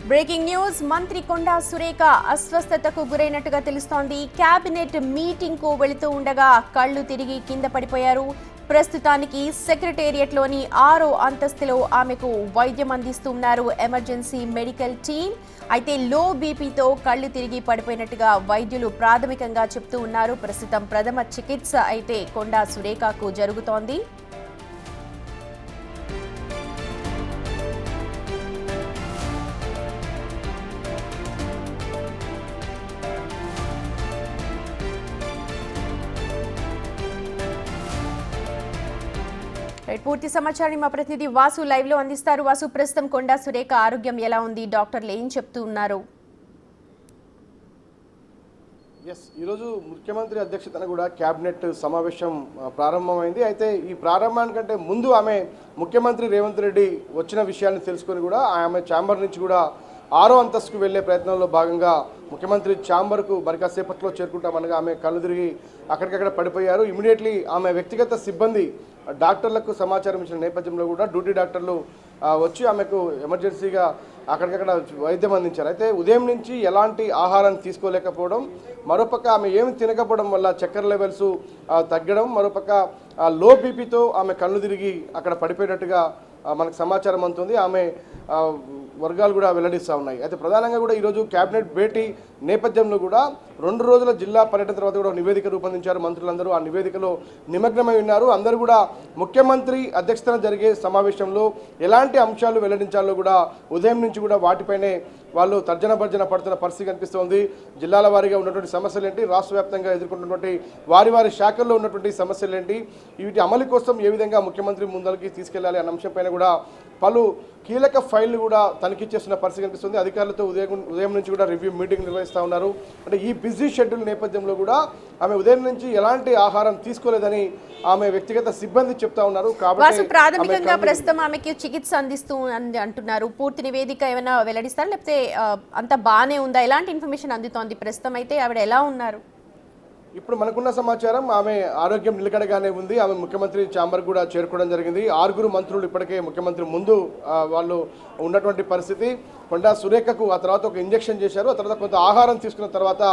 Breaking news మంత్రి కొండా సురేఖ అస్వస్థతకు గురైనట్టుగా తెలుస్తోంది. కేబినెట్ మీటింగ్ కు వెళుతూ ఉండగా కళ్ళు తిరిగి కింద పడిపోయారు. ప్రస్తుతానికి సెక్రటేరియట్లోని 6వ అంతస్తులో ఆమెకు వైద్యం అందిస్తున్నారు ఎమర్జెన్సీ మెడికల్ టీం. అయితే లో బీపీతో కళ్ళు తిరిగి పడిపోయినట్టుగా వైద్యులు ప్రాథమికంగా చెప్తూ ఉన్నారు. ప్రస్తుతం ప్రథమ చికిత్స అయితే కొండా సురేఖకు జరుగుతోంది. పూర్తి సమాచారం మా ప్రతినిధి వాసు లైవ్ లో అందిస్తారు. వాసు, ప్రస్తుతం కొండా సురేఖ ఆరోగ్యం ఎలా ఉంది? డాక్టర్లు ఏం చెప్తూ ఉన్నారు? ఈరోజు ముఖ్యమంత్రి అధ్యక్షతన కూడా కేబినెట్ సమావేశం ప్రారంభమైంది. అయితే ఈ ప్రారంభానికంటే ముందు ఆమె ముఖ్యమంత్రి రేవంత్ రెడ్డి వచ్చిన విషయాన్ని తెలుసుకొని కూడా ఆమె ఛాంబర్ నుంచి కూడా 6వ అంతస్తుకు వెళ్లే ప్రయత్నంలో భాగంగా ముఖ్యమంత్రి ఛాంబర్కు మరికాసేపట్లో చేరుకుంటామనగా ఆమె కళ్ళు తిరిగి అక్కడికక్కడ పడిపోయారు. ఇమీడియట్లీ ఆమె వ్యక్తిగత సిబ్బంది డాక్టర్లకు సమాచారం ఇచ్చిన నేపథ్యంలో కూడా డ్యూటీ డాక్టర్లు వచ్చి ఆమెకు ఎమర్జెన్సీగా అక్కడికక్కడ వైద్యం అందించారు. అయితే ఉదయం నుంచి ఎలాంటి ఆహారం తీసుకోలేకపోవడం, మరోపక్క ఆమె ఏమి తినకపోవడం వల్ల చక్కెర లెవెల్స్ తగ్గడం, మరోపక్క లో బీపీతో ఆమె కళ్ళు తిరిగి అక్కడ పడిపోయినట్టుగా మనకు సమాచారం అందుతుంది. ఆమె వర్గాలు కూడా వెల్లడిస్తూ ఉన్నాయి. అయితే ప్రధానంగా కూడా ఈరోజు కేబినెట్ భేటీ నేపథ్యంలో కూడా 2 రోజుల జిల్లా పర్యటన తర్వాత కూడా నివేదిక రూపొందించారు మంత్రులందరూ. ఆ నివేదికలో నిమగ్నమై ఉన్నారు. అందరూ కూడా ముఖ్యమంత్రి అధ్యక్షతన జరిగే సమావేశంలో ఎలాంటి అంశాలు వెల్లడించాలో కూడా ఉదయం నుంచి కూడా వాటిపైనే వాళ్ళు తర్జన భర్జన పడుతున్న పరిస్థితి కనిపిస్తోంది. జిల్లాల వారీగా ఉన్నటువంటి సమస్యలు ఏంటి, రాష్ట్ర వ్యాప్తంగా ఎదుర్కొంటున్నటువంటి వారి శాఖల్లో ఉన్నటువంటి సమస్యలు ఏంటి, వీటి అమలు కోసం ఏ విధంగా ముఖ్యమంత్రి ముందరికి తీసుకెళ్లాలి అన్న అంశంపైన కూడా పలు కీలక ఫైళ్లు కూడా తనిఖీ చేస్తున్న పరిస్థితి కనిపిస్తుంది. అధికారులతో ఉదయం నుంచి కూడా రివ్యూ మీటింగ్ నిర్వహిస్తూ ఉన్నారు. అంటే ఈ బిజీ షెడ్యూల్ నేపథ్యంలో కూడా ఆమె ఉదయం నుంచి ఎలాంటి ఆహారం తీసుకోలేదని ఆమె వ్యక్తిగత సిబ్బంది చెప్తా ఉన్నారు. కాబట్టి ప్రాథమికంగా ప్రస్తుతం ఆమెకి చికిత్స అందిస్తూ అంటున్నారు. పూర్తి నివేదిక ఏమైనా వెల్లడిస్తారా, లేకపోతే అంత బాగానే ఉందా? ఎలాంటి ఇన్ఫర్మేషన్ అందుతోంది? ప్రస్తుతం అయితే ఆవిడ ఎలా ఉన్నారు? ఇప్పుడు మనకున్న సమాచారం ఆమె ఆరోగ్యం నిలకడగానే ఉంది. ఆమె ముఖ్యమంత్రి ఛాంబర్ కూడా చేరుకోవడం జరిగింది. 6 మంత్రులు ఇప్పటికే ముఖ్యమంత్రి ముందు వాళ్ళు ఉన్నటువంటి పరిస్థితి. కొండా సురేఖకు ఆ తర్వాత ఒక ఇంజెక్షన్ చేశారు. ఆ తర్వాత కొంత ఆహారం తీసుకున్న తర్వాత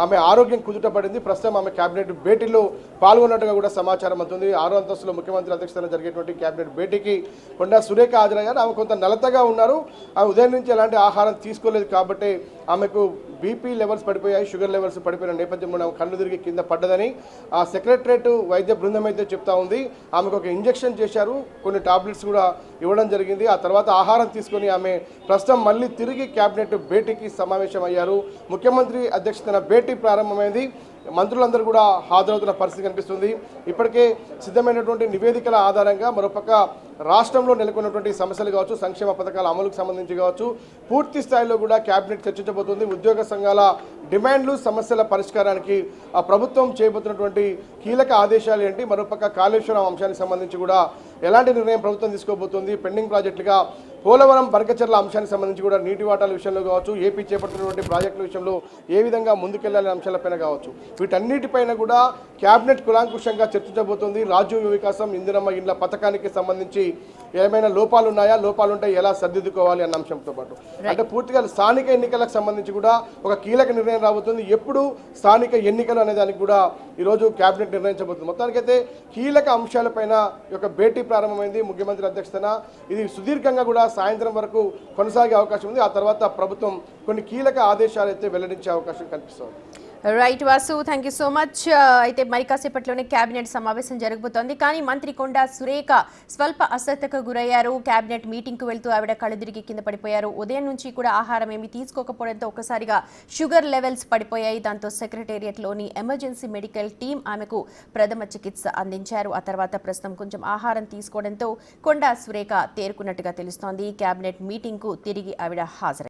ఆమె ఆరోగ్యం కుదుటపడింది. ప్రస్తుతం ఆమె కేబినెట్ భేటీలో పాల్గొన్నట్టుగా కూడా సమాచారం అవుతుంది. 6వ అంతస్తులో ముఖ్యమంత్రి అధ్యక్షతన జరిగేటువంటి కేబినెట్ భేటీకి కొండా సురేఖ హాజరయ్యారు. ఆమె కొంత నలతగా ఉన్నారు. ఆమె ఉదయం నుంచి ఎలాంటి ఆహారం తీసుకోలేదు కాబట్టి ఆమెకు బీపీ లెవెల్స్ పడిపోయాయి, షుగర్ లెవెల్స్ పడిపోయిన నేపథ్యంలో ఆమె కళ్ళు తిరిగి కింద పడ్డదని ఆ సెక్రటరేట్ వైద్య బృందం అయితే చెప్తా ఉంది. ఆమెకు ఒక ఇంజెక్షన్ చేశారు, కొన్ని టాబ్లెట్స్ కూడా ఇవ్వడం జరిగింది. ఆ తర్వాత ఆహారం తీసుకొని ఆమె ప్రస్తుతం మళ్ళీ తిరిగి కేబినెట్ భేటీకి సమావేశం అయ్యారు. ముఖ్యమంత్రి అధ్యక్షతన భేటీ ప్రారంభమైంది. మంత్రులందరూ కూడా హాజరవుతున్న పరిస్థితి కనిపిస్తుంది. ఇప్పటికే సిద్ధమైనటువంటి నివేదికల ఆధారంగా మరోపక్క రాష్ట్రంలో నెలకొన్నటువంటి సమస్యలు కావచ్చు, సంక్షేమ పథకాల అమలుకు సంబంధించి కావచ్చు, పూర్తి స్థాయిలో కూడా కేబినెట్ చర్చించబోతుంది. ఉద్యోగ సంఘాల డిమాండ్లు, సమస్యల పరిష్కారానికి ఆ ప్రభుత్వం చేయబోతున్నటువంటి కీలక ఆదేశాలు ఏంటి, మరోపక్క కాళేశ్వరం అంశానికి సంబంధించి కూడా ఎలాంటి నిర్ణయం ప్రభుత్వం తీసుకోబోతుంది, పెండింగ్ ప్రాజెక్టులుగా పోలవరం బరకచెర్ల అంశానికి సంబంధించి కూడా నీటి వాటాల విషయంలో కావచ్చు, ఏపీ చేపడుతున్నటువంటి ప్రాజెక్టుల విషయంలో ఏ విధంగా ముందుకెళ్లాలనే అంశాలపైన కావచ్చు, వీటన్నిటిపైన కూడా కేబినెట్ కులాంకుషంగా చర్చించబోతుంది. రాజీవ్ వికాసం, ఇందిరమ్మ ఇండ్ల పథకానికి సంబంధించి ఏమైనా లోపాలు ఉన్నాయా, లోపాలుంటే ఎలా సర్దిద్దుకోవాలి అన్న అంశంతో పాటు అంటే పూర్తిగా స్థానిక ఎన్నికలకు సంబంధించి కూడా ఒక కీలక నిర్ణయం రాబోతుంది. ఎప్పుడు స్థానిక ఎన్నికలు అనే దానికి కూడా ఈరోజు కేబినెట్ నిర్ణయించబోతుంది. మొత్తానికైతే కీలక అంశాలపైన ఒక భేటీ ప్రారంభమైంది ముఖ్యమంత్రి అధ్యక్షతన. ఇది సుదీర్ఘంగా కూడా సాయంత్రం వరకు కొనసాగే అవకాశం ఉంది. ఆ తర్వాత ప్రభుత్వం కొన్ని కీలక ఆదేశాలు అయితే వెల్లడించే అవకాశం కనిపిస్తుంది. Right Vasu, thank you so much. అయితే మరి కాసేపట్లోనే కేబినెట్ సమావేశం జరగబోతోంది. కానీ మంత్రి కొండా సురేఖ స్వల్ప అస్వస్థతకు గురయ్యారు. కేబినెట్ మీటింగ్కు వెళ్తూ ఆవిడ కళ్ళు తిరిగి కింద పడిపోయారు. ఉదయం నుంచి కూడా ఆహారం ఏమి తీసుకోకపోవడంతో ఒక్కసారిగా షుగర్ లెవెల్స్ పడిపోయాయి. దాంతో సెక్రటేరియట్లోని ఎమర్జెన్సీ మెడికల్ టీం ఆమెకు ప్రథమ చికిత్స అందించారు. ఆ తర్వాత ప్రస్తుతం కొంచెం ఆహారం తీసుకోవడంతో కొండా సురేఖ తేరుకున్నట్టుగా తెలుస్తోంది. కేబినెట్ మీటింగ్కు తిరిగి ఆవిడ హాజరయ్యారు.